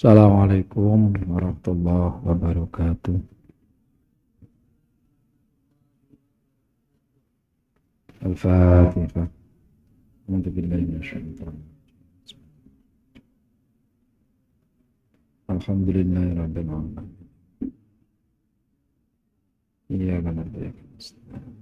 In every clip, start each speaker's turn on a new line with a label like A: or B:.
A: Assalamualaikum warahmatullahi wabarakatuh. Al-Fatihah. Alhamdulillahi minasyaitonir rajim. Alhamdulillahi rabbil alamin. Iyyaka na'budu wa iyyaka nasta'in.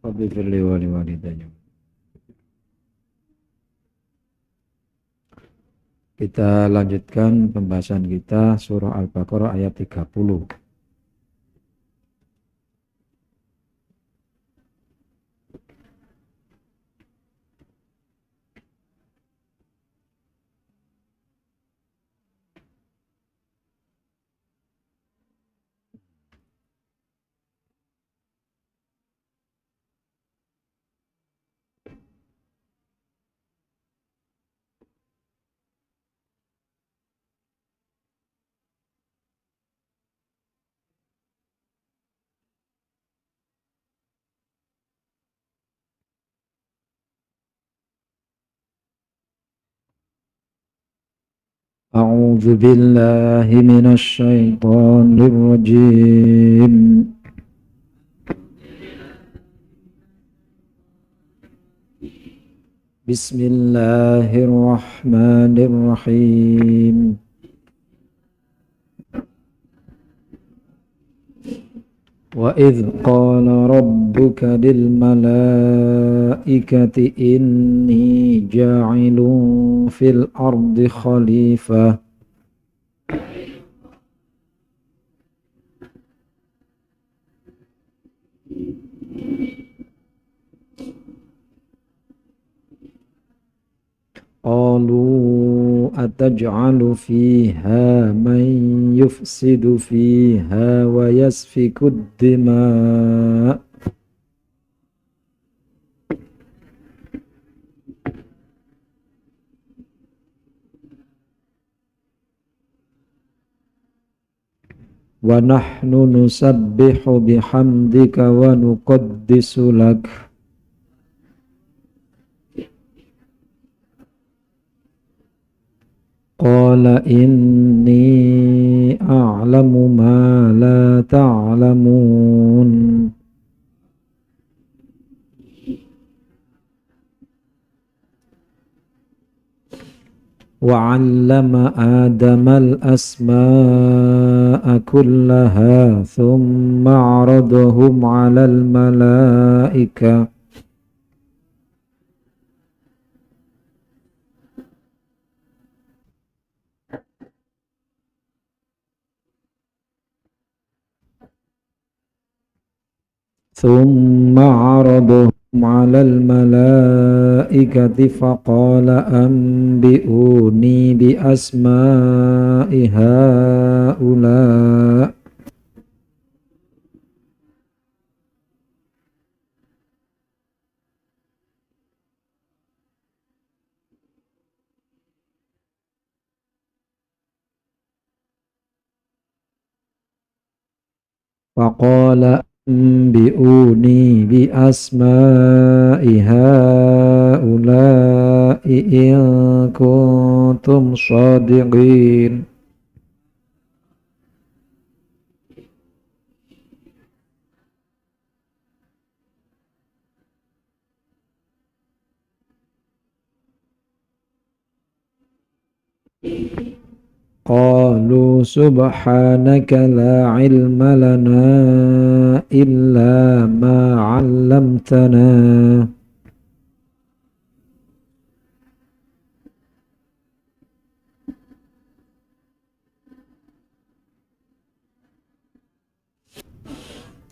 A: Rabbi firli wa liwalidayya. Kita lanjutkan pembahasan kita surah Al-Baqarah ayat 30. A'udzu billahi minasy syaithanir rajim. Bismillahirrahmanirrahim. وَإِذْ قَالَ رَبُّكَ لِلْمَلَائِكَةِ إِنِّي جَاعِلٌ فِي الْأَرْضِ خَلِيفَةً قَالُوا أَتَجْعَلُ فِيهَا مَن يُفْسِدُ فِيهَا وَيَسْفِكُ الدِّمَاءَ وَنَحْنُ نُسَبِّحُ بِحَمْدِكَ وَنُقَدِّسُ لَكَ قَالَ إِنِّي أَعْلَمُ مَا لَا تَعْلَمُونَ وَعَلَّمَ آدَمَ الْأَسْمَاءَ كُلَّهَا ثُمَّ عَرَضَهُمْ عَلَى الْمَلَائِكَةِ فقال أنبئوني بأسماء هؤلاء فقال أنبئوني بأسماء هؤلاء إن كنتم صادقين قالوا سبحانك لا علم لنا إلا ما علمتنا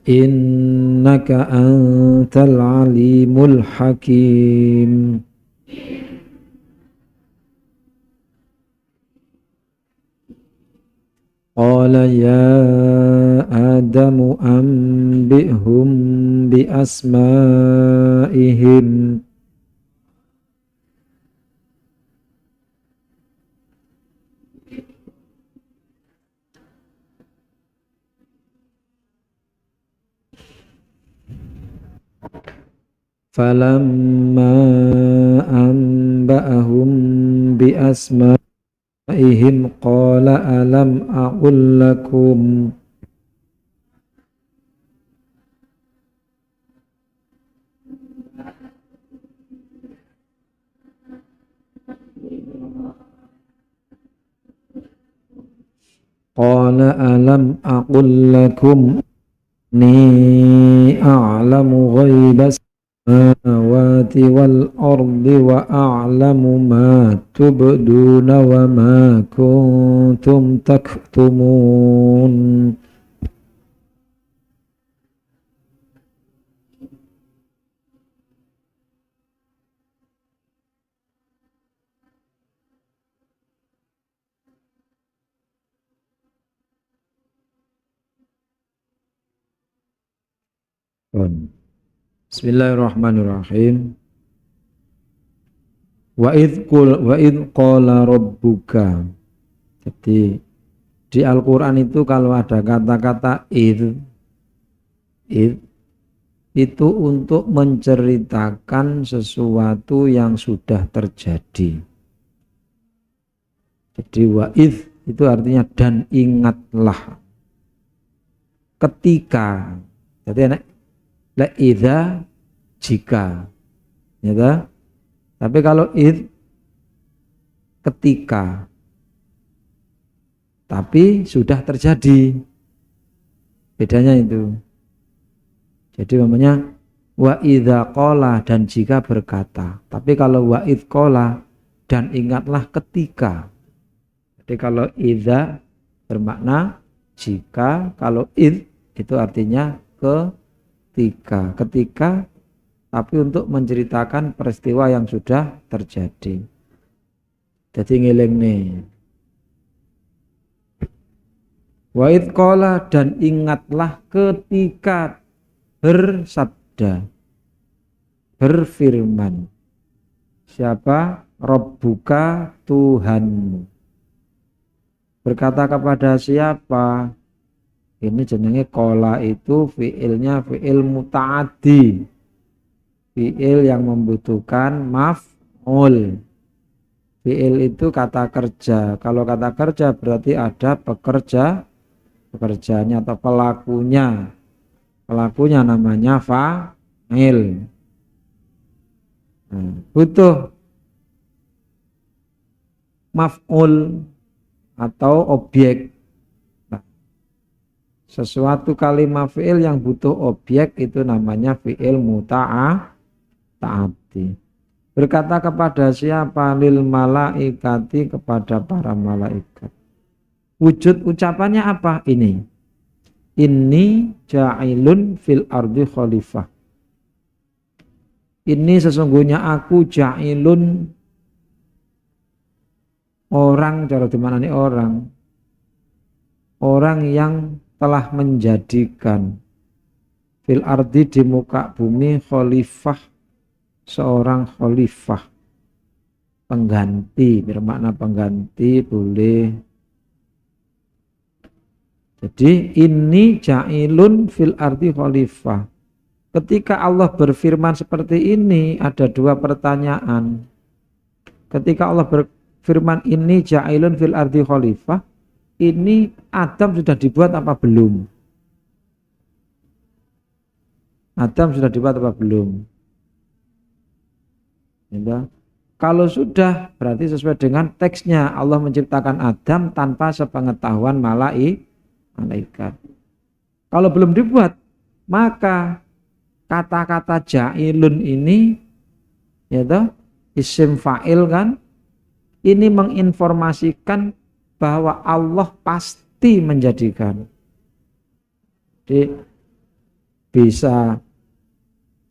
A: إنك أنت العليم الحكيم قال يا آدم أنبئهم بأسمائهم falamma amba'ahum bi asma'ihim qala alam aqul lakum qala alam aqul lakum ni a'lamu ghaibas samawati wal ardi wa a'lamu ma tubduna wa ma kuntum taktumun. Bismillahirrahmanirrahim. Wa id qala rabbuka. Jadi di Al-Qur'an itu kalau ada kata-kata id itu untuk menceritakan sesuatu yang sudah terjadi. Jadi wa id itu artinya dan ingatlah. Ketika. Jadi la idza jika, ya. Tapi kalau id ketika, tapi sudah terjadi, bedanya itu. Jadi namanya wa idza qala dan jika berkata. Tapi kalau wa id qala dan ingatlah ketika. Jadi kalau idza bermakna jika, kalau id itu artinya ketika, tapi untuk menceritakan peristiwa yang sudah terjadi. Jadi ngiling nih. Wa id qala dan ingatlah ketika bersabda, berfirman. Siapa? Rabbuka, Tuhanmu. Berkata kepada siapa? Ini jenenge qala itu fiilnya fiil muta'addi. Fiil yang membutuhkan maf'ul. Fiil itu kata kerja. Kalau kata kerja berarti ada pekerjanya atau pelakunya. Pelakunya namanya fa'il. Butuh maf'ul atau objek. Sesuatu kalimat fi'il yang butuh objek itu namanya fi'il muta'addi. Berkata kepada siapa? Lil malaikati, kepada para malaikat. Wujud ucapannya apa? Ini ja'ilun fil ardi khalifah. Ini sesungguhnya aku ja'ilun, orang, cara dimana nih orang yang telah menjadikan fil ardi, di muka bumi, khalifah, seorang khalifah, pengganti, bermakna pengganti boleh. Jadi ini ja'ilun fil ardi khalifah. Ketika Allah berfirman seperti ini ada dua pertanyaan. Ketika Allah berfirman ini ja'ilun fil ardi khalifah, ini Adam sudah dibuat apa belum? Adam sudah dibuat apa belum? Ya. Kalau sudah, berarti sesuai dengan teksnya. Allah menciptakan Adam tanpa sepengetahuan malaikat. Kalau belum dibuat, maka kata-kata ja'ilun ini, ya toh, isim fa'il kan, ini menginformasikan bahwa Allah pasti menjadikan. Jadi bisa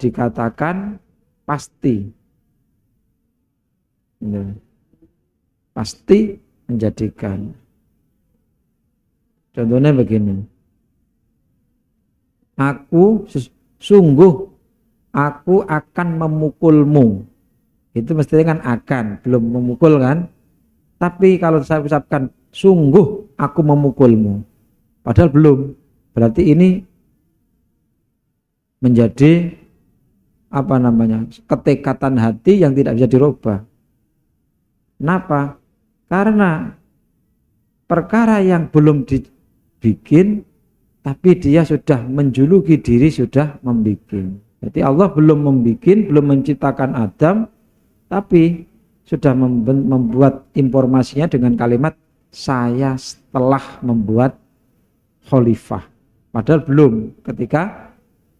A: dikatakan pasti. Pasti menjadikan. Contohnya begini. Sungguh aku akan memukulmu. Itu mestinya kan akan, belum memukul kan? Tapi kalau saya ucapkan sungguh aku memukulmu, padahal belum, berarti ini menjadi ketekatan hati yang tidak bisa dirubah. Kenapa? Karena perkara yang belum dibikin, tapi dia sudah menjuluki diri sudah membikin. Jadi Allah belum membikin, belum menciptakan Adam, tapi sudah membuat informasinya dengan kalimat saya setelah membuat khalifah. Padahal belum ketika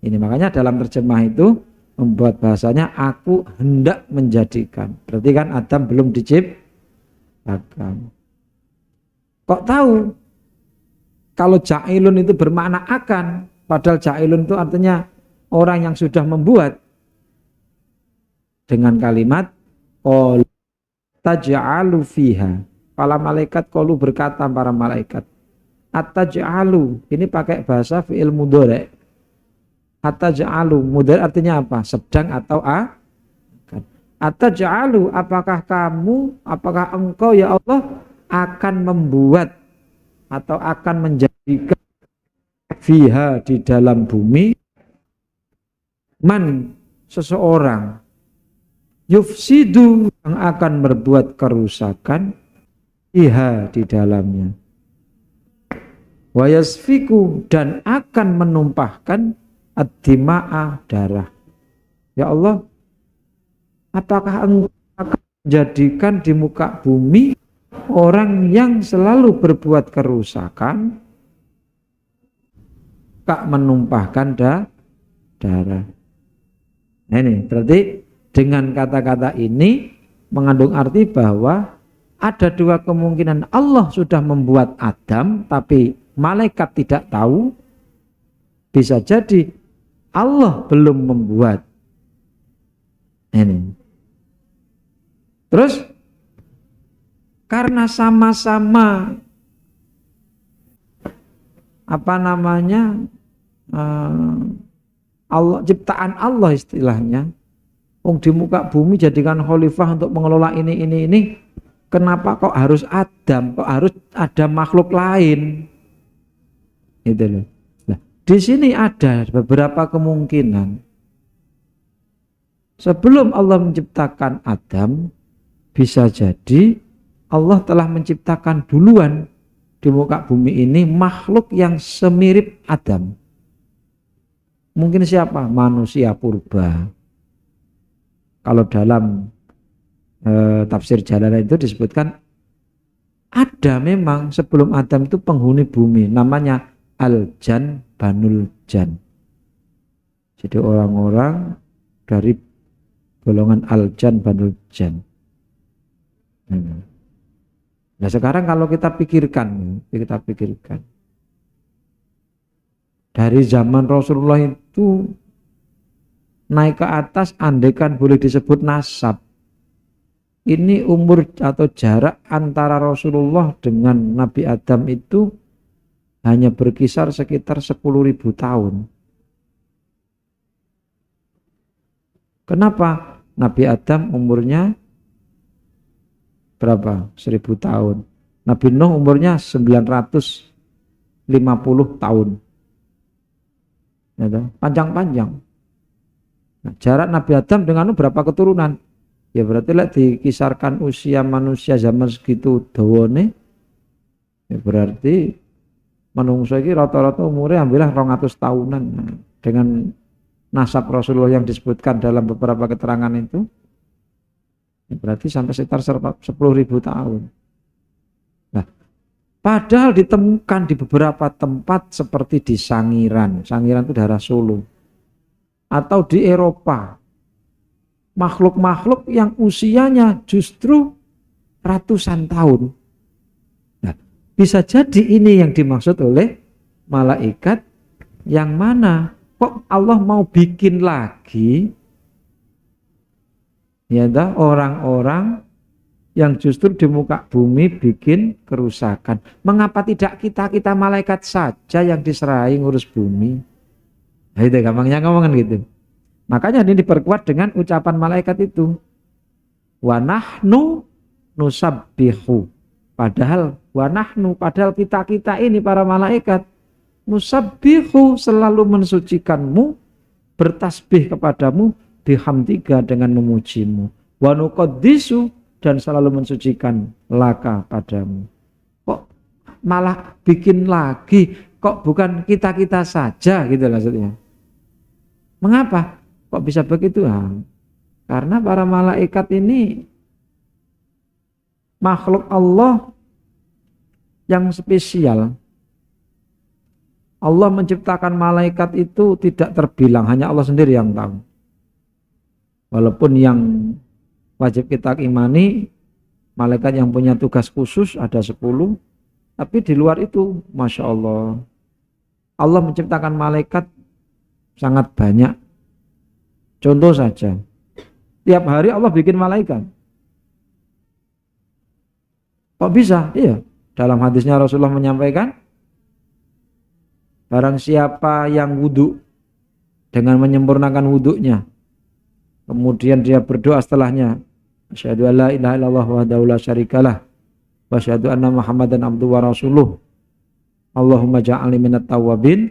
A: ini. Makanya dalam terjemah itu membuat bahasanya aku hendak menjadikan. Berarti kan Adam belum diciptakan. Kok tahu kalau ja'ilun itu bermakna akan, padahal ja'ilun itu artinya orang yang sudah membuat, dengan kalimat qul taj'alu fiha. Para malaikat qalu berkata para malaikat, at-taj'alu ini pakai bahasa fi'il mudhari'. At-taj'alu mudhari' artinya apa? Sedang atau akan. At-taj'alu apakah engkau ya Allah akan membuat atau akan menjadikan fiha di dalam bumi man seseorang yufsidu yang akan berbuat kerusakan fiha di dalamnya wa yasfiku dan akan menumpahkan ad-dima'a darah. Ya Allah, apakah engkau akan menjadikan di muka bumi orang yang selalu berbuat kerusakan, kak menumpahkan darah. Nah ini berarti dengan kata-kata ini mengandung arti bahwa ada dua kemungkinan. Allah sudah membuat Adam tapi malaikat tidak tahu. Bisa jadi Allah belum membuat. Ini. Terus karena sama-sama Allah, ciptaan Allah istilahnya, di muka bumi jadikan khalifah untuk mengelola ini. Kenapa kok harus Adam? Kok harus ada makhluk lain? Itu loh. Nah, di sini ada beberapa kemungkinan. Sebelum Allah menciptakan Adam, bisa jadi Allah telah menciptakan duluan di muka bumi ini makhluk yang semirip Adam. Mungkin siapa? Manusia purba. Kalau dalam tafsir Jalalain itu disebutkan ada memang sebelum Adam itu penghuni bumi, namanya Al-Jan Banul Jan. Jadi orang-orang dari golongan Al-Jan Banul Jan. Nah sekarang kalau kita pikirkan dari zaman Rasulullah itu naik ke atas, andaikan boleh disebut nasab, ini umur atau jarak antara Rasulullah dengan Nabi Adam itu hanya berkisar sekitar 10.000 tahun. Kenapa? Nabi Adam umurnya berapa? 1000 tahun. Nabi Nuh umurnya 950 tahun. Panjang-panjang. Nah, jarak Nabi Adam dengan Nuh berapa keturunan? Ya berarti lah dikisarkan usia manusia zaman segitu dawane, ya berarti manungsa iki rata-rata umurnya ambillah 200 tahunan. Nah, dengan nasab Rasulullah yang disebutkan dalam beberapa keterangan itu, ya berarti sampai sekitar 10.000 tahun. Nah, padahal ditemukan di beberapa tempat seperti di Sangiran itu daerah Solo, atau di Eropa, makhluk-makhluk yang usianya justru ratusan tahun. Nah, bisa jadi ini yang dimaksud oleh malaikat, yang mana kok Allah mau bikin lagi ya orang-orang yang justru di muka bumi bikin kerusakan. Mengapa tidak kita malaikat saja yang diserahi ngurus bumi? Nah, itu gampangnya ngomongan gitu. Makanya ini diperkuat dengan ucapan malaikat itu. Wa nahnu nusabbihu. Padahal padahal kita ini para malaikat nusabbihu selalu mensucikanmu, bertasbih kepadamu bihamdika dengan memujimu, wa nuqaddisu dan selalu mensucikan laka padamu. Kok malah bikin lagi, kok bukan kita-kita saja gitu maksudnya. Mengapa kok bisa begitu? Karena para malaikat ini makhluk Allah yang spesial. Allah menciptakan malaikat itu tidak terbilang, hanya Allah sendiri yang tahu. Walaupun yang wajib kita imani, malaikat yang punya tugas khusus ada 10, tapi di luar itu, Masya Allah, Allah menciptakan malaikat sangat banyak. Contoh saja, tiap hari Allah bikin malaikat. Kok bisa? Iya, dalam hadisnya Rasulullah menyampaikan, barang siapa yang wudhu dengan menyempurnakan wudhunya, kemudian dia berdoa setelahnya, asyhadu alla ilaha illallah wahdahu la syarikalah wa asyhadu anna Muhammadan abduhu wa rasuluh. Allahumma ja'alni minat tawwabin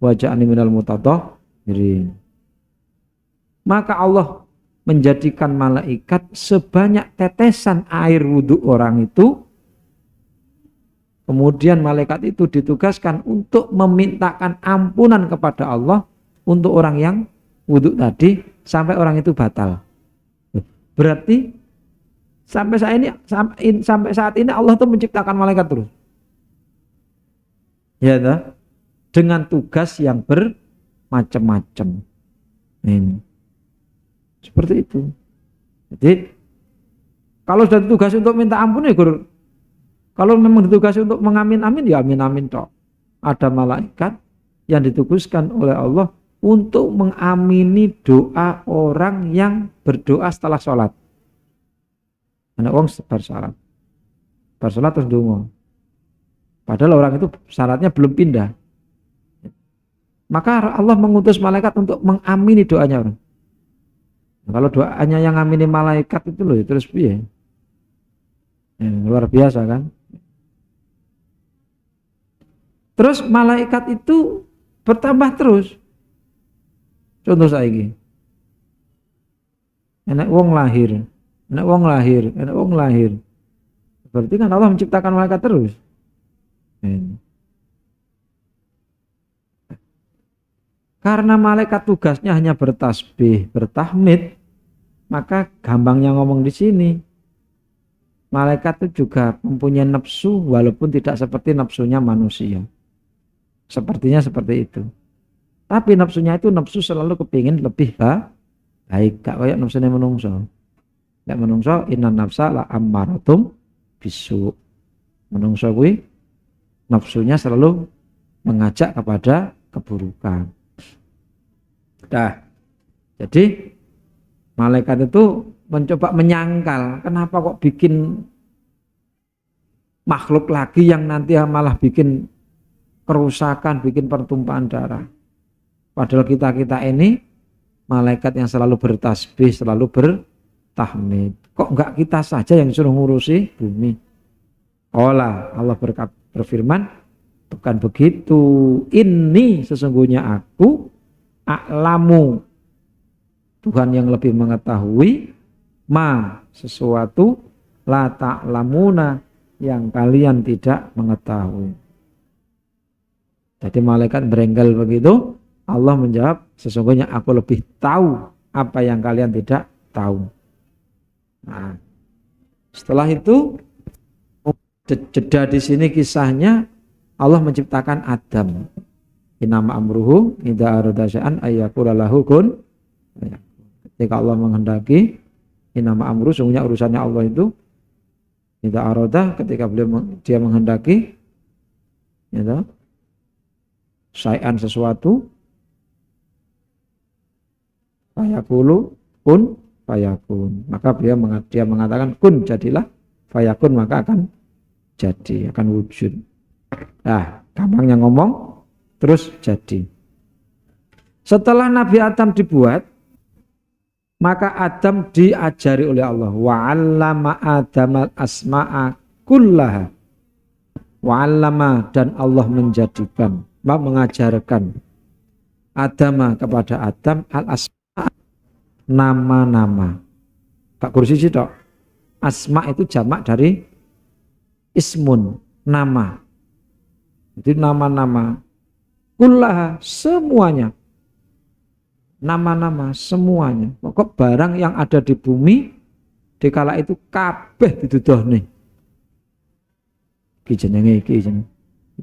A: wa ja'alni minal mutatahhirin. Maka Allah menjadikan malaikat sebanyak tetesan air wudhu orang itu. Kemudian malaikat itu ditugaskan untuk memintakan ampunan kepada Allah untuk orang yang wudhu tadi sampai orang itu batal. Berarti sampai saat ini Allah tuh menciptakan malaikat terus. Ya toh? Dengan tugas yang bermacam-macam. Ini. Seperti itu. Jadi kalau sudah ditugas untuk minta ampun ya Guru. Kalau memang ditugasi untuk mengamin-amin ya amin-amin toh. Ada malaikat yang ditugaskan oleh Allah untuk mengamini doa orang yang berdoa setelah sholat. Anak wong bar sholat. Bar sholat terus donga. Padahal orang itu syaratnya belum pindah. Maka Allah mengutus malaikat untuk mengamini doanya orang. Nah, kalau doanya yang ngamini malaikat itu loh terus piye? Luar biasa kan? Terus malaikat itu bertambah terus. Contoh saiki. Enak wong lahir. Berarti kan Allah menciptakan malaikat terus. Karena malaikat tugasnya hanya bertasbih, bertahmid, maka gampangnya ngomong di sini. Malaikat itu juga mempunyai nafsu walaupun tidak seperti nafsunya manusia. Sepertinya seperti itu. Tapi nafsunya itu nafsu selalu kepingin lebih baik. Gak kayak nafsunya menungso. Gak menungso inna nafsa la ammaratum bisu. Menungso kuwi nafsunya selalu mengajak kepada keburukan. Nah, jadi malaikat itu mencoba menyangkal, kenapa kok bikin makhluk lagi yang nanti malah bikin kerusakan, bikin pertumpahan darah. Padahal kita ini malaikat yang selalu bertasbih, selalu bertahmid. Kok enggak kita saja yang suruh ngurusi bumi? Allah berfirman, bukan begitu. Ini sesungguhnya aku a'lamu, Tuhan yang lebih mengetahui, sesuatu la ta'lamuna yang kalian tidak mengetahui. Jadi malaikat berenggal begitu, Allah menjawab, sesungguhnya aku lebih tahu apa yang kalian tidak tahu. Nah, setelah itu jeda di sini kisahnya Allah menciptakan Adam. Inama amruhu idza arada sya'an ayyaqula lahu kun. Ketika Allah menghendaki, inama amruhu, sungguhnya urusannya Allah itu idza arada, ketika dia menghendaki, ya, syai'an sesuatu, fayaqulu kun fayakun. Maka dia mengatakan kun, jadilah, fayakun, maka akan jadi, akan wujud. Nah, gampangnya ngomong terus jadi. Setelah Nabi Adam dibuat, maka Adam diajari oleh Allah, wa'allama Adamal asma'a kullaha. Wa'allama, dan Allah mengajarkan Adam kepada Adam al-asma', nama-nama. Gak kursi sih tok. Asma itu jamak dari ismun, nama. Itu nama-nama. Kullaha, semuanya. Nama-nama semuanya. Pokok barang yang ada di bumi dikala itu kabeh dituduhne. Iki jenenge iki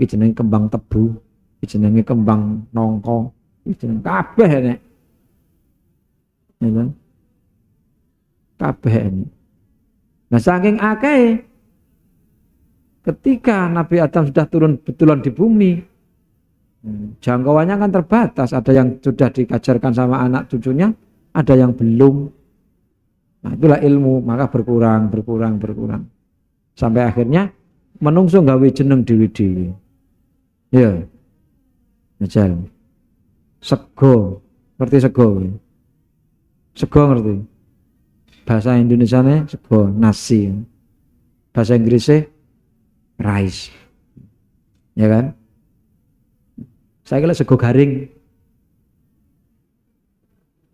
A: jenenge kembang tebu, iki jenenge kembang nongko, iki jenenge kabeh nek. Ya kan? Kabeh ini. Nah saking akeh ketika Nabi Adam sudah turun betulan di bumi, jangkauannya kan terbatas, ada yang sudah dikajarkan sama anak cucunya, ada yang belum. Nah itulah ilmu, maka berkurang sampai akhirnya menungso gawe jeneng dewi-dewi. Ya Najal sego, ngerti sego ngerti bahasa Indonesianya sego, nasi, bahasa Inggrisnya rice, ya kan. Saya kira sego garing.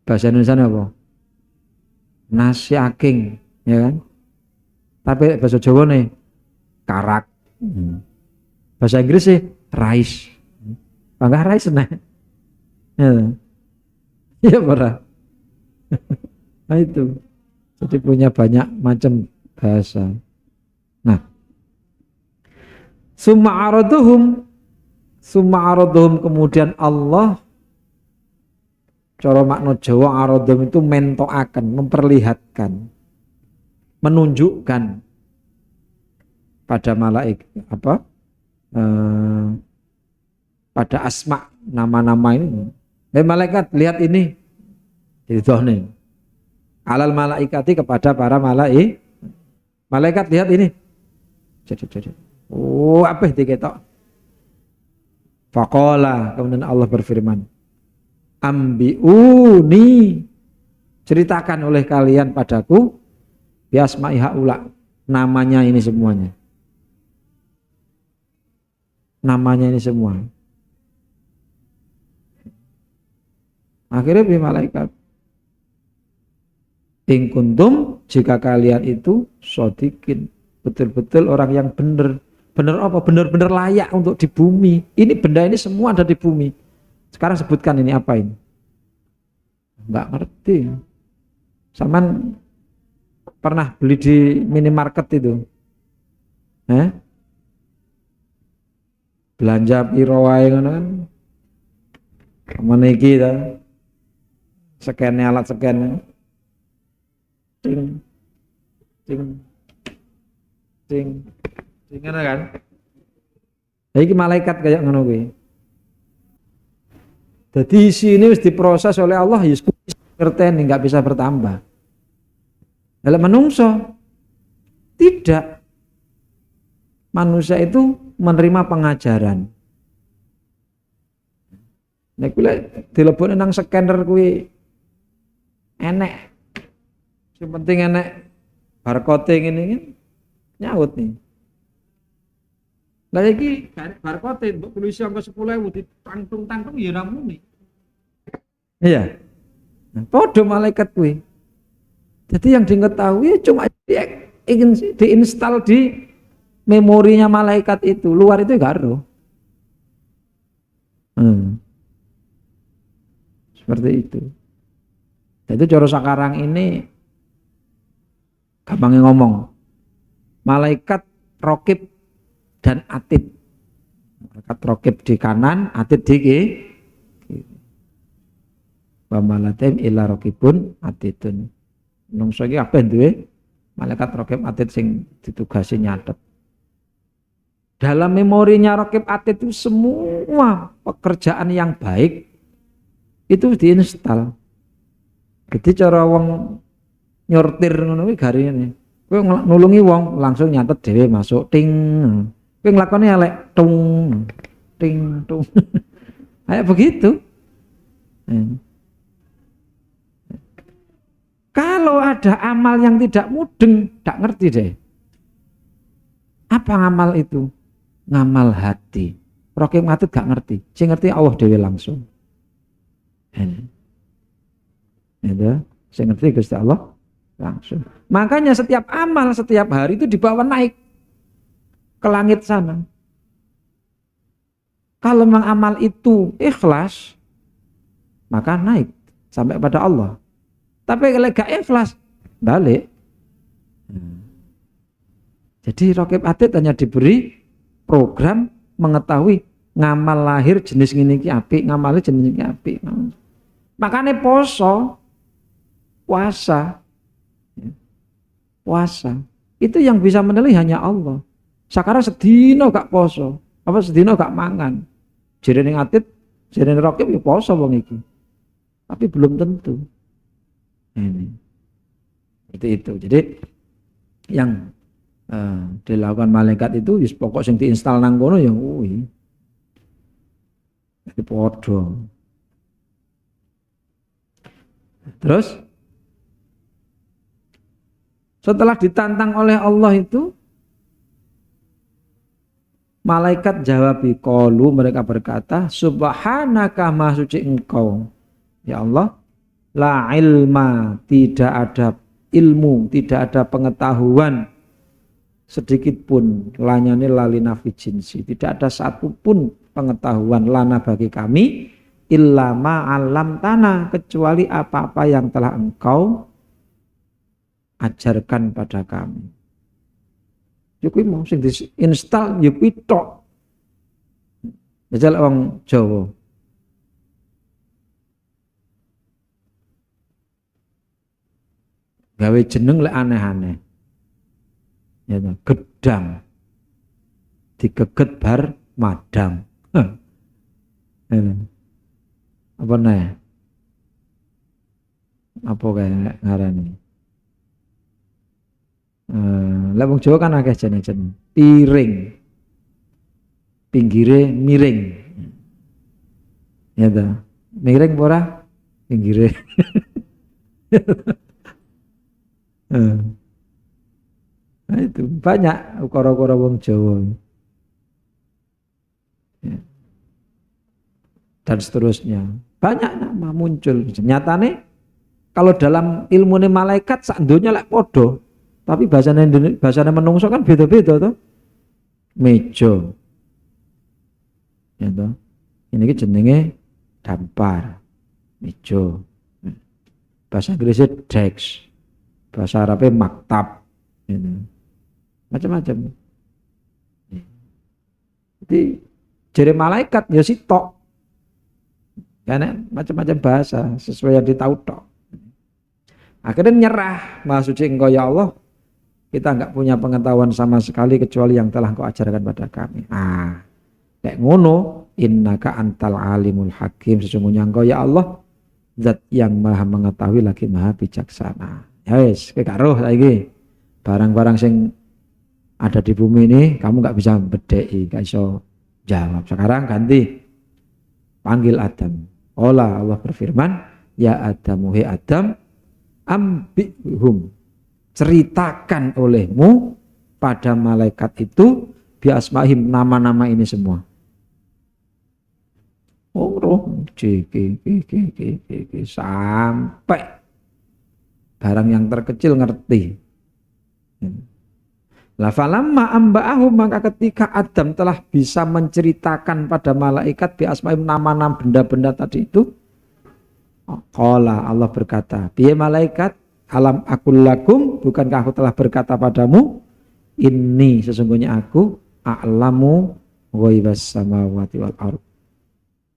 A: Bahasa Indonesia apa? Nasi aking, ya kan. Tapi bahasa Jawa nih karak. Bahasa Inggris sih rice. Bangga rice nah. Ya. Ya para. Nah itu. Jadi punya banyak macam bahasa. Nah. Summa araduhum kemudian Allah cara makna Jawa aradhum itu mentoaken, memperlihatkan, menunjukkan pada malaikat pada asma nama-nama ini. Malaikat lihat ini. Didohne. Alal malaikati kepada para malaikat. Malaikat lihat ini. Jadi. Oh, apa diketok? Faqala, kemudian Allah berfirman, ambiuni, ceritakan oleh kalian padaku biasma'i haula, namanya ini semuanya. Namanya ini semua. Akhirnya malaikat, in kuntum, jika kalian itu shodikin, betul-betul orang yang benar. Benar apa? Benar-benar layak untuk di bumi. Ini benda ini semua ada di bumi. Sekarang sebutkan ini apa ini? Enggak ngerti. Saman pernah beli di minimarket itu? Belanja piro wae ngono kan. Meniki ta. Scan alat scan. Ting. Ngono kan? Iki malaikat kayak ngono kuwi. Jadi isi ini harus diproses oleh Allah, ya ngerteni nggak bisa bertambah. Dalam menungso tidak, manusia itu menerima pengajaran. Nek kuwi dilebokne nang scanner kuwi enek. Yang penting enek barcode ngene iki nyaut nih. Lah iki barcode mbok polisi angka 10.000 ditangtung-tangtung ya ora muni. Iya. Nah, padha malaikat kuwi. Jadi yang diketahui cuma ingin diinstal di memorinya malaikat itu, luar itu enggak ada. Seperti itu. Jadi cara sekarang ini gampangnya ngomong. Malaikat rokib dan atid. Malaikat rokib di kanan, atid di kiri. Wa malatim illa rokibun atidun. Nungso iki kabeh duwe malaikat rokib atid sing ditugasi nyatet. Dalam memorinya rokib atid itu semua pekerjaan yang baik itu diinstal. Jadi cara wong nyortir ngono kuwi garine. Kowe nulungi wong langsung nyatet dhewe masuk ting. Kowe nglakoni elek tung ting tung. Kayak begitu. Kalau ada amal yang tidak mudeng, tak ngerti deh. Apa ngamal itu? Ngamal hati. Rokib atid gak ngerti. Sing ngerti Allah dhewe langsung. Itu Saya ngerti Gusti Allah langsung. Makanya setiap amal setiap hari itu dibawa naik ke langit sana. Kalau memang amal itu ikhlas, maka naik sampai pada Allah. Tapi kalau gak ikhlas, balik. Jadi Raqib Atid hanya diberi program mengetahui ngamal lahir jenis ini ki apik, ngamal jenis ini apik. Makanya puasa, itu yang bisa menilai hanya Allah. Sekarang sedino gak poso, apa sedino gak mangan. Jerene Atid, jerene Raqib ya poso wong iki. Tapi belum tentu. Ini. Seperti itu. Jadi yang dilakukan malaikat itu wis pokok sing diinstal nang kono ya kuwi. Jadi podo. Terus setelah ditantang oleh Allah itu malaikat jawab qalu, mereka berkata subhanaka maha suci engkau ya Allah, la ilma, tidak ada ilmu, tidak ada pengetahuan sedikit pun, lanyane lalina fi jinsi, tidak ada satupun pengetahuan lana bagi kami illa ma alam tanah, kecuali apa-apa yang telah engkau ajarkan pada kami. Yukui mau sing diinstal yukui tok. Misal wong Jawa gawe jeneng lek aneh-aneh. Ya, gedang digeget bar madang. Apa nih? Apa kayak ngarani? Lah wong Jawa kan akeh jeneng-jeneng. Piring, pinggire miring. Ya ta. Miring ora? Pinggire. Nah itu banyak ukara-ukara wong Jawa ya. Dan seterusnya banyak nama muncul. Nyatane kalau dalam ilmu malaikat sak donya lek padha, tapi bahasane menungso kan beda-beda toh. Meja ya toh. Ini jenenge dampar, meja. Bahasa Inggrisnya desk, bahasa Arabnya maktab gitu. Macam-macam. Jadi jere malaikat ya sitok. Karena macam-macam bahasa sesuai yang ditahu tok. Akhirnya nyerah, maha suci engkau ya Allah, kita enggak punya pengetahuan sama sekali kecuali yang telah engkau ajarkan pada kami. Kayak ngono, innaka antal alimul hakim, sesungguhnya engkau ya Allah zat yang maha mengetahui lagi maha bijaksana. Ya wis, kowe roh saiki. Barang-barang sing ada di bumi ini kamu nggak bisa bedai, nggak bisa jawab. Sekarang ganti, panggil Adam. Allah berfirman, ya Adam, hai Adam, ambihum, ceritakan olehmu pada malaikat itu biasmahim, nama-nama ini semua. Sampai barang yang terkecil ngerti. La falamma amba'ahum, maka ketika Adam telah bisa menceritakan pada malaikat bi asma'im, nama-nama benda-benda tadi itu, qala, Allah berkata, biya malaikat, alam akul lakum, bukankah aku telah berkata padamu, ini sesungguhnya aku a'lamu ghaibas samawati wal ardh,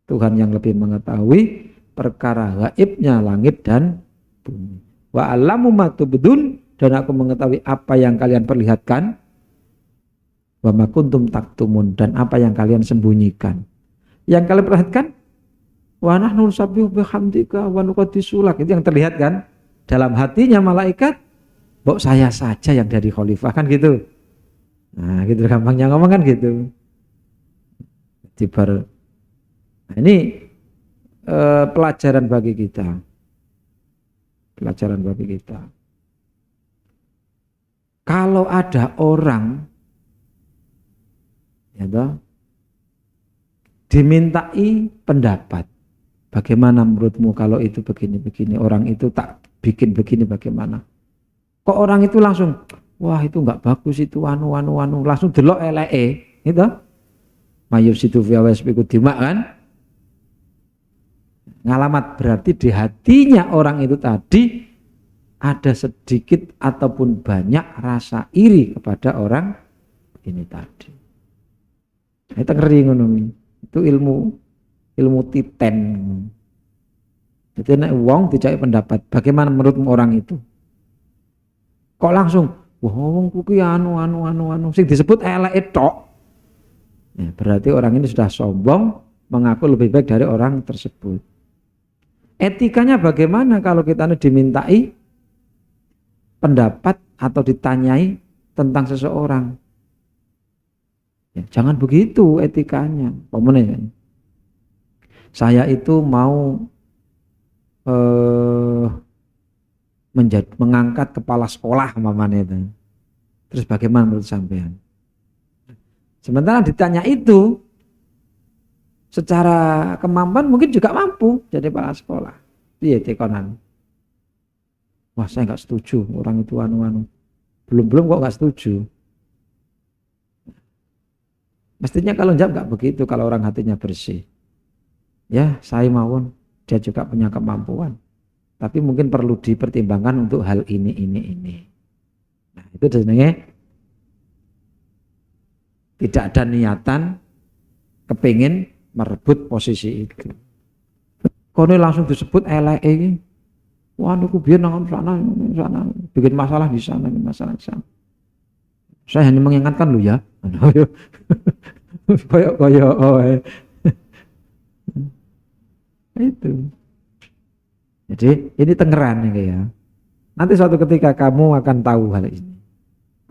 A: Tuhan yang lebih mengetahui perkara gaibnya langit dan bumi. Wa alamu ma tubdun, dan aku mengetahui apa yang kalian perlihatkan, wa ma kuntum taktumun, dan apa yang kalian sembunyikan. Yang kalian perlihatkan, wa nahnu nusabbihu bihamdika wa nuqaddisu lak, itu yang terlihat kan dalam hatinya malaikat. Bok saya saja yang jadi khalifah kan gitu. Nah gitu gampangnya ngomong kan gitu. Nah, ini pelajaran bagi kita. Pelajaran bagi kita. Kalau ada orang ya toh, dimintai pendapat, bagaimana menurutmu kalau itu begini-begini, orang itu tak bikin begini bagaimana. Kok orang itu langsung, wah itu nggak bagus itu anu, langsung delok eleke, gitu. Mayus itu via wasbiku dimak kan. Ngalamat berarti di hatinya orang itu tadi ada sedikit ataupun banyak rasa iri kepada orang ini tadi. Itu ngeri ngono. Itu ilmu titen. Jadi nek wong dicari pendapat, bagaimana menurutmu orang itu? Kok langsung, wah wong kuwi anu sing disebut eleke tok. Ya, berarti orang ini sudah sombong, mengaku lebih baik dari orang tersebut. Etikanya bagaimana kalau kita dimintai pendapat atau ditanyai tentang seseorang? Ya, jangan begitu etikanya. Pemenang. Saya itu mau mengangkat kepala sekolah mamanya itu. Terus bagaimana menurut sampean? Sementara ditanya itu secara kemampuan mungkin juga mampu jadi kepala sekolah. Iya tekonan. Wah saya nggak setuju orang itu anu. Belum kok nggak setuju. Mestinya kalau jawab nggak begitu kalau orang hatinya bersih. Ya saya mawon dia juga punya kemampuan. Tapi mungkin perlu dipertimbangkan untuk hal ini. Nah itu sebenarnya tidak ada niatan kepingin merebut posisi itu. Kono langsung disebut elek iki. Wah niku biyen nang sana bikin masalah di sana. Saya hanya mengingatkan lu ya. Koyo itu. Jadi ini tengeran ya. Nanti suatu ketika kamu akan tahu hal ini.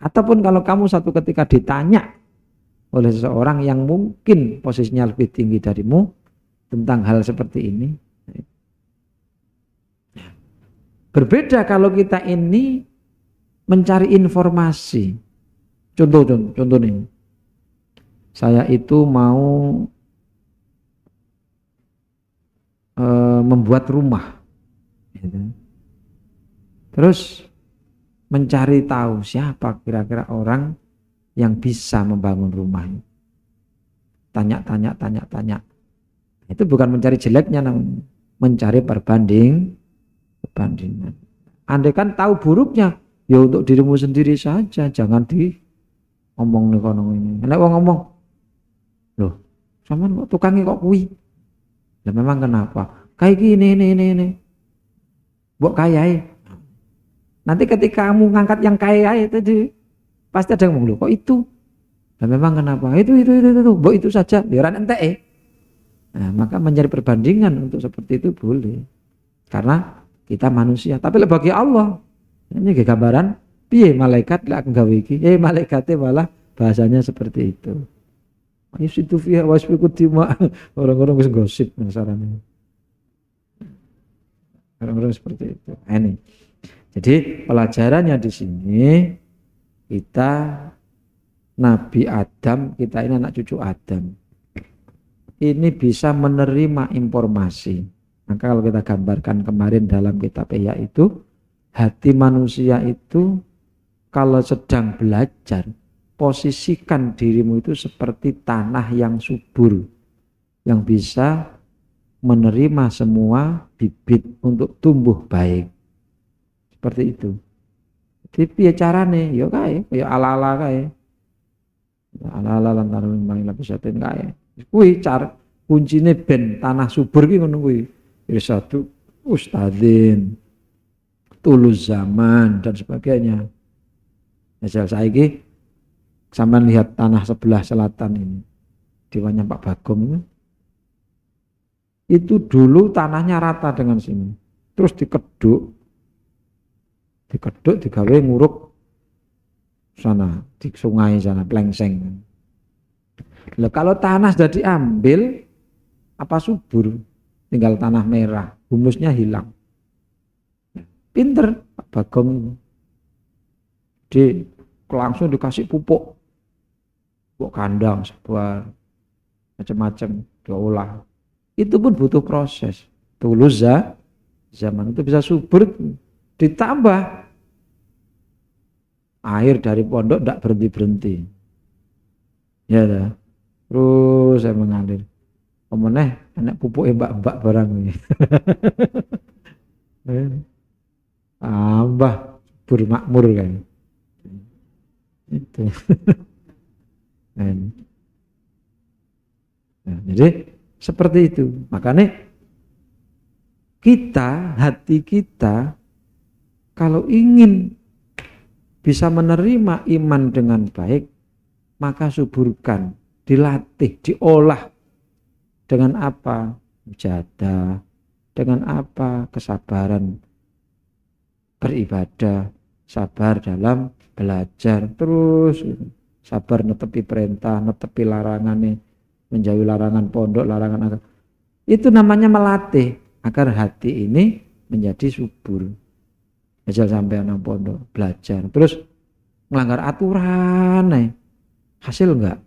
A: Ataupun kalau kamu suatu ketika ditanya oleh seseorang yang mungkin posisinya lebih tinggi darimu tentang hal seperti ini. Berbeda kalau kita ini mencari informasi. Contoh nih. Saya itu mau membuat rumah. Terus mencari tahu siapa kira-kira orang yang bisa membangun rumah. Tanya. Itu bukan mencari jeleknya, namun mencari perbandingan. Andai kan tahu buruknya, ya untuk dirimu sendiri saja, jangan diomong nih kono ini. Nek wong ngomong, loh, sampean kok tukangnya kok kuwi? Lah memang kenapa? Kayak gini. Mbok kayai. Nanti ketika kamu ngangkat yang kayai tadi, pasti ada yang ngomong, loh kok itu? Lah memang kenapa? Itu. Mbok itu saja, biaran entek. Nah, maka mencari perbandingan untuk seperti itu boleh. Karena kita manusia, tapi bagi Allah ini gambaran piye malaikat lek gawe iki malaikate malah bahasanya seperti itu. Yusitu fiha wasfiku dima. Orang-orang wis gosip masarane. Orang-orang seperti itu. Ini. Jadi pelajarannya di sini kita Nabi Adam, kita ini anak cucu Adam. Ini bisa menerima informasi. Maka kalau kita gambarkan kemarin dalam kitab Ihya itu, hati manusia itu kalau sedang belajar, posisikan dirimu itu seperti tanah yang subur, yang bisa menerima semua bibit untuk tumbuh baik. Seperti itu. Jadi piye carane? Ya kae, ya ala-ala kae. Ala-ala lantaran memang lapisatin kae. Kuwi cara kuncine ben tanah subur ki ngono kuwi. Satu ustadzin, tulus zaman dan sebagainya. Misal saiki sampean lihat tanah sebelah selatan ini, diwanya Pak Bagong itu dulu tanahnya rata dengan sini, terus dikeduk, digawe nguruk sana di sungai sana plengseng. Lah kalau tanah sudah diambil, apa subur? Tinggal tanah merah, humusnya hilang. Pinter Pak Bagong. Langsung dikasih pupuk kandang sebuah macam-macam diolah. Itu pun butuh proses. Tulus zaman itu bisa subur Ditambah air dari pondok tidak berhenti-berhenti. Ya dah. Terus saya mengalir. Pemeneh anak pupuk mbak-mbak barang ini. Tambah bermakmur kan. Itu. Nah, jadi seperti itu. Makanya kita, hati kita kalau ingin bisa menerima iman dengan baik, maka suburkan, dilatih, diolah dengan apa? Mujahadah, dengan apa? Kesabaran beribadah, sabar dalam belajar, terus sabar netepi perintah, netepi larangan nih, menjauhi larangan pondok, larangan agama. Itu namanya melatih agar hati ini menjadi subur. Misal sampai anak pondok belajar, terus melanggar aturan nih, hasil enggak?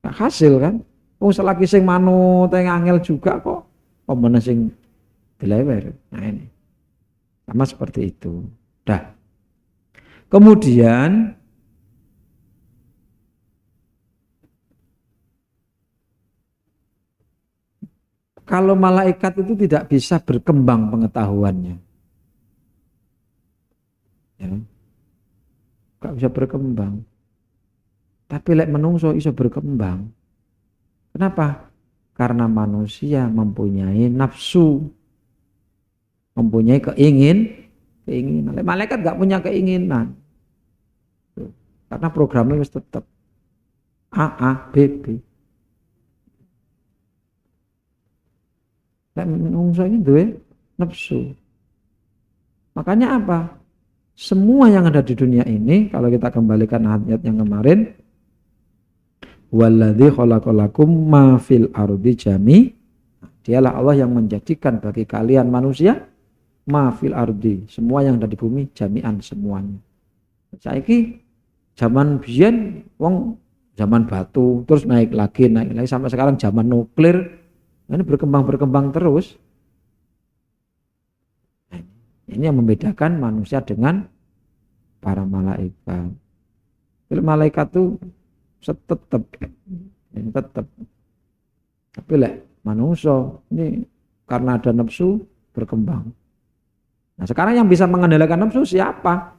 A: Enggak hasil kan? Oh selagi sing manut yang angel juga kok. Pemene sing dilewer. Nah ini. Sama seperti itu. Dah. Kemudian kalau malaikat itu tidak bisa berkembang pengetahuannya. Ya. Gak bisa berkembang. Tapi lek menungso iso berkembang. Kenapa? Karena manusia mempunyai nafsu, mempunyai keinginan. Malaikat gak punya keinginan. Karena programnya harus tetap A, B, B. Lek menungso itu nafsu. Makanya apa? Semua yang ada di dunia ini, kalau kita kembalikan ayat yang kemarin, walladzi khalaqalakum ma fil ardi jami, dialah Allah yang menjadikan bagi kalian manusia ma fil ardi, semua yang ada di bumi jami'an semuanya. Saiki zaman biyen wong zaman batu terus naik lagi sampai sekarang zaman nuklir, ini berkembang terus. Ini yang membedakan manusia dengan para malaikat. Malaikat itu tetap. Tapi manusia ini karena ada nafsu berkembang. Nah sekarang yang bisa mengendalikan nafsu siapa?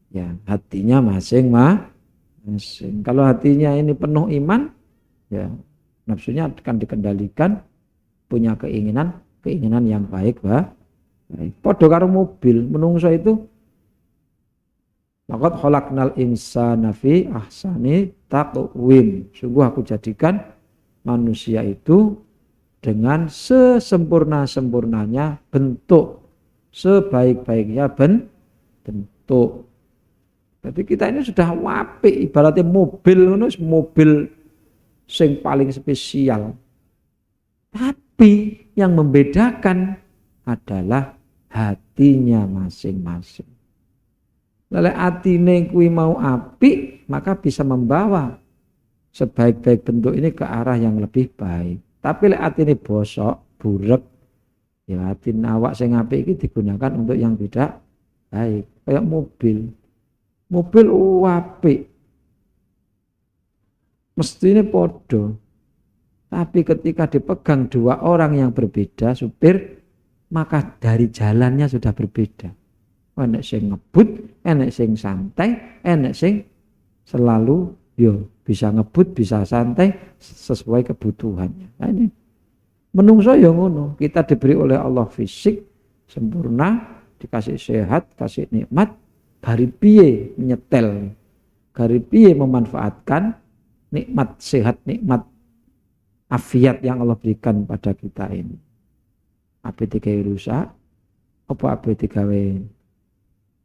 A: Ya hatinya masing-masing. Kalau hatinya ini penuh iman, ya nafsunya akan dikendalikan, punya keinginan yang baik, Podo karo mobil, menungso itu laqad khalaqnal insana fi ahsani taqwim. Sungguh aku jadikan manusia itu dengan sesempurna-sempurnanya bentuk, sebaik-baiknya bentuk. Jadi kita ini sudah apik, ibaratnya mobil sing paling spesial. Tapi yang membedakan adalah hatinya masing-masing. Lelek atine kuwi mau apik, maka bisa membawa sebaik-baik bentuk ini ke arah yang lebih baik. Tapi lek atine bosok, burek, ya hati awak sing apik iki digunakan untuk yang tidak baik. Kayak mobil apik. Mestine podo. Tapi ketika dipegang dua orang yang berbeda, supir, maka dari jalannya sudah berbeda. Enek sing ngebut, enek sing santai, enek sing selalu bisa ngebut, bisa santai sesuai kebutuhannya. Nah, ini menungso ya ngono, kita diberi oleh Allah fisik sempurna, dikasih sehat, kasih nikmat, bari piye nyetel, bari piye memanfaatkan nikmat sehat, nikmat afiat yang Allah berikan pada kita ini. Apa digawe rusak, apa digawe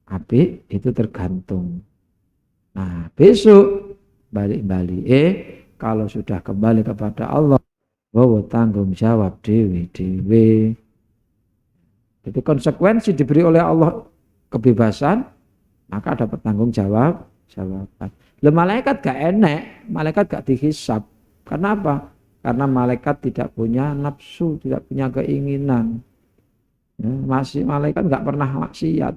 A: apik, itu tergantung. Nah besok balik-balik kalau sudah kembali kepada Allah, bahwa tanggung jawab dewe. Jadi konsekuensi diberi oleh Allah kebebasan, maka ada pertanggung jawaban. Malaikat gak enek, malaikat gak dihisab. Karena apa? Karena malaikat tidak punya nafsu, tidak punya keinginan. Ya, masih malaikat nggak pernah maksiat.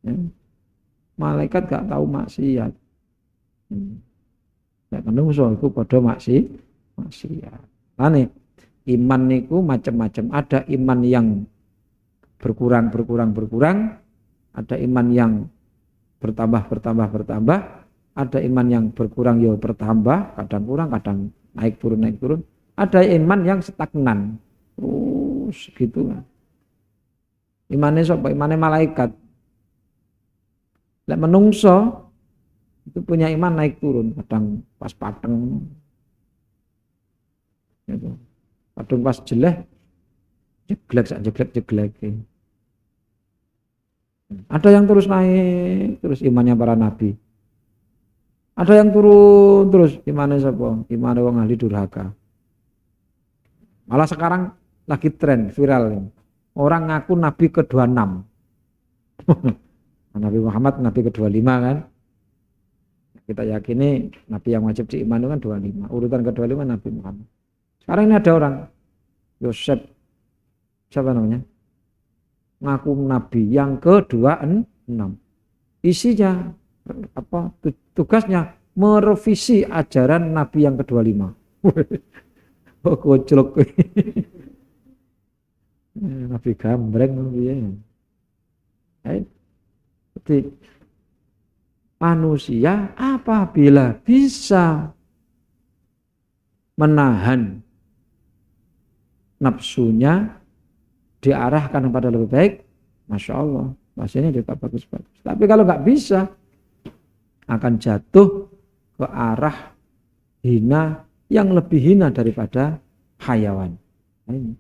A: Ya, malaikat nggak tahu maksiat. Nek menungso iku padha maksiat. Lane iman niku macam-macam. Ada iman yang berkurang, ada iman yang bertambah, ada iman yang berkurang ya bertambah, kadang kurang, kadang naik turun, ada iman yang stagnan. Segitu kan. Imannya sapa? Imannya malaikat. Lek menungso itu punya iman naik turun, kadang pas pateng, gitu. Kadang pas jelek, jeglek. Ada yang terus naik, terus imannya para nabi. Ada yang turun terus imannya siapa? Imannya wong ahli durhaka. Malah sekarang lagi tren viral. Orang ngaku nabi ke-26. Nabi Muhammad nabi ke-25 kan. Kita yakini nabi yang wajib diimani kan 25. Urutan ke-25 Nabi Muhammad. Sekarang ini ada orang Yosef, siapa namanya? Ngaku nabi yang ke-26. Isinya apa? Tugasnya merevisi ajaran nabi yang ke-25. Oh, koclok. Nabi gambreng ya. Jadi manusia apabila bisa menahan nafsunya diarahkan kepada lebih baik, Masya Allah, bahasanya juga bagus-bagus. Tapi kalau nggak bisa, akan jatuh ke arah hina yang lebih hina daripada hayawan.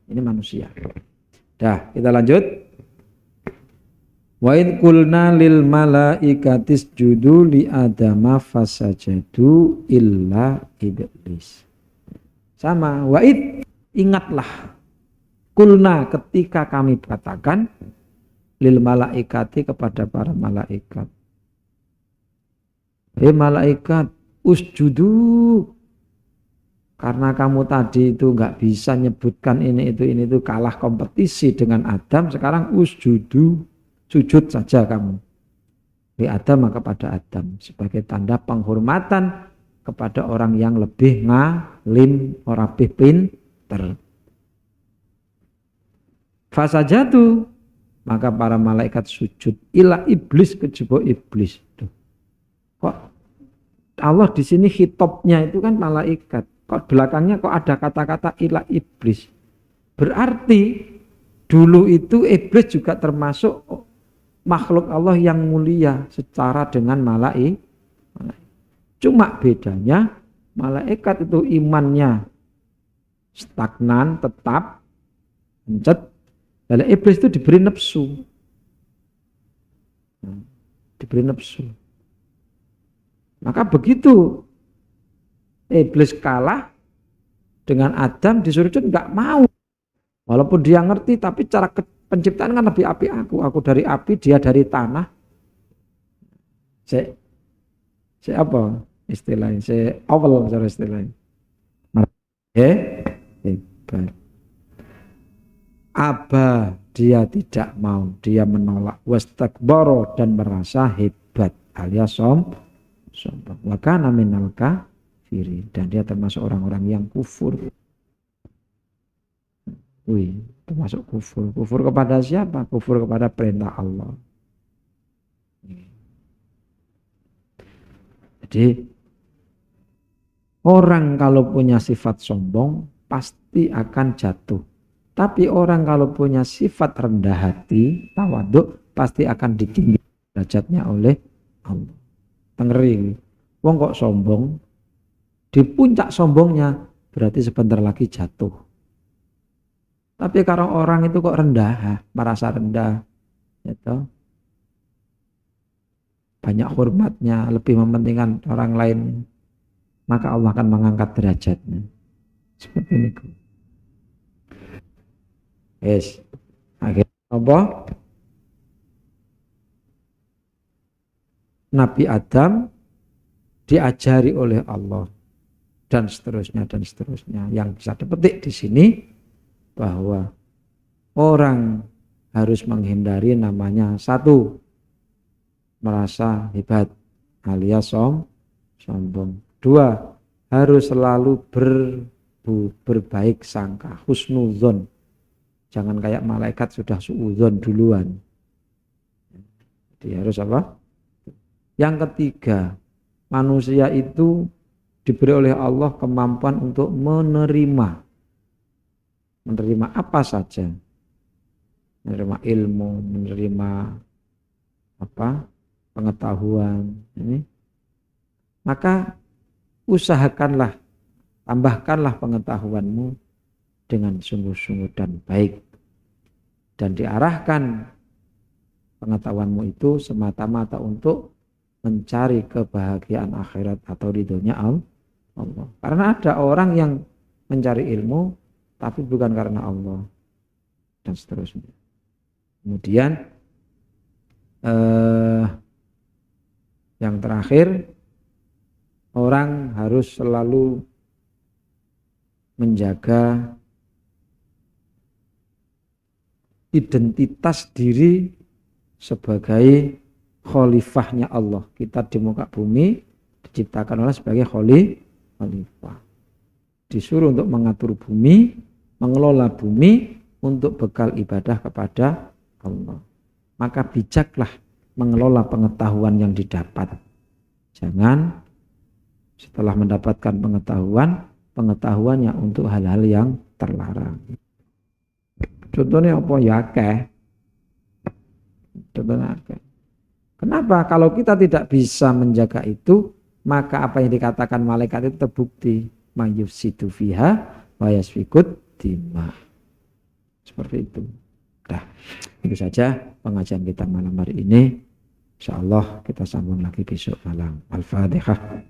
A: Ini manusia. Dah, kita lanjut. Wa id qulna lil malaikatis judu li adama fasajadu illa iblis. Sama, wa id, ingatlah. Qulna, ketika kami katakan lil malaikati, kepada para malaikat. Malaikat, usjudu. Karena kamu tadi itu nggak bisa nyebutkan ini itu kalah kompetisi dengan Adam, sekarang usjudu. Sujud saja kamu di Adam, kepada Adam sebagai tanda penghormatan kepada orang yang lebih ngalim, orang lebih pinter. Fasajatu, maka para malaikat sujud ila iblis, kejaba iblis. Kok Allah di sini hitopnya itu kan malaikat, kok belakangnya kok ada kata-kata ila iblis? Berarti dulu itu iblis juga termasuk makhluk Allah yang mulia secara dengan malaikat. Cuma bedanya malaikat itu imannya stagnan, tetap mencet. Lalu iblis itu diberi nafsu. Diberi nafsu. Maka begitu iblis kalah dengan Adam disuruh nggak mau. Walaupun dia ngerti, tapi cara penciptaan kan lebih api aku dari api, dia dari tanah. Saya apa istilahnya? Saya awal cara istilahnya. Hebat. Aba, dia tidak mau, dia menolak. Wastakbaro, dan merasa hebat, alias sombong. Wa kana minal kafirin, dan dia termasuk orang-orang yang kufur. Termasuk kufur. Kufur kepada siapa? Kufur kepada perintah Allah. Jadi orang kalau punya sifat sombong pasti akan jatuh. Tapi orang kalau punya sifat rendah hati, tawaduk, pasti akan ditinggi derajatnya oleh Allah. Tengeri. Wong kok sombong, di puncak sombongnya berarti sebentar lagi jatuh. Tapi kalau orang itu kok rendah, merasa rendah, gitu, banyak hormatnya, lebih mementingkan orang lain, maka Allah akan mengangkat derajatnya. Seperti itu. Yes. Akhirnya apa? Nabi Adam diajari oleh Allah dan seterusnya. Yang bisa dipetik di sini bahwa orang harus menghindari namanya satu, merasa hebat alias sombong. Dua, harus selalu berbaik sangka, husnuzon. Jangan kayak malaikat sudah suudzon duluan. Jadi harus apa? Yang ketiga, manusia itu diberi oleh Allah kemampuan untuk menerima apa saja, menerima ilmu, menerima apa, pengetahuan ini. Maka usahakanlah, tambahkanlah pengetahuanmu dengan sungguh-sungguh dan baik, dan diarahkan pengetahuanmu itu semata-mata untuk mencari kebahagiaan akhirat atau ridhonya Allah. Karena ada orang yang mencari ilmu tapi bukan karena Allah, dan seterusnya. Kemudian yang terakhir, orang harus selalu menjaga identitas diri sebagai khalifahnya Allah. Kita di muka bumi diciptakan Allah sebagai khalifah. Disuruh untuk mengatur bumi, mengelola bumi untuk bekal ibadah kepada Allah. Maka bijaklah mengelola pengetahuan yang didapat. Jangan setelah mendapatkan pengetahuannya untuk hal-hal yang terlarang. Contohnya apa ya? Contohnya akeh. Kenapa? Kalau kita tidak bisa menjaga itu, maka apa yang dikatakan malaikat itu terbukti. Mayufsidu fiha wa yasfikut dima. Seperti itu. Nah, itu saja pengajian kita malam hari ini. Insyaallah kita sambung lagi besok malam. Al-Fatihah.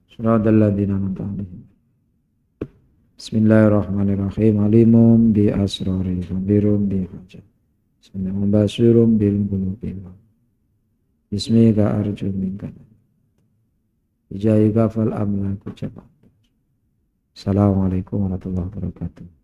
A: Suradalladzina an'amta 'alaihim. Bismillahirrahmanirrahim. Alimum bi asrari khabirum bi hajat. Sami'un basirum bil qulubi. Bismika arju minka. Bijaika fal amlaku jaba. Assalamualaikum warahmatullahi wabarakatuh.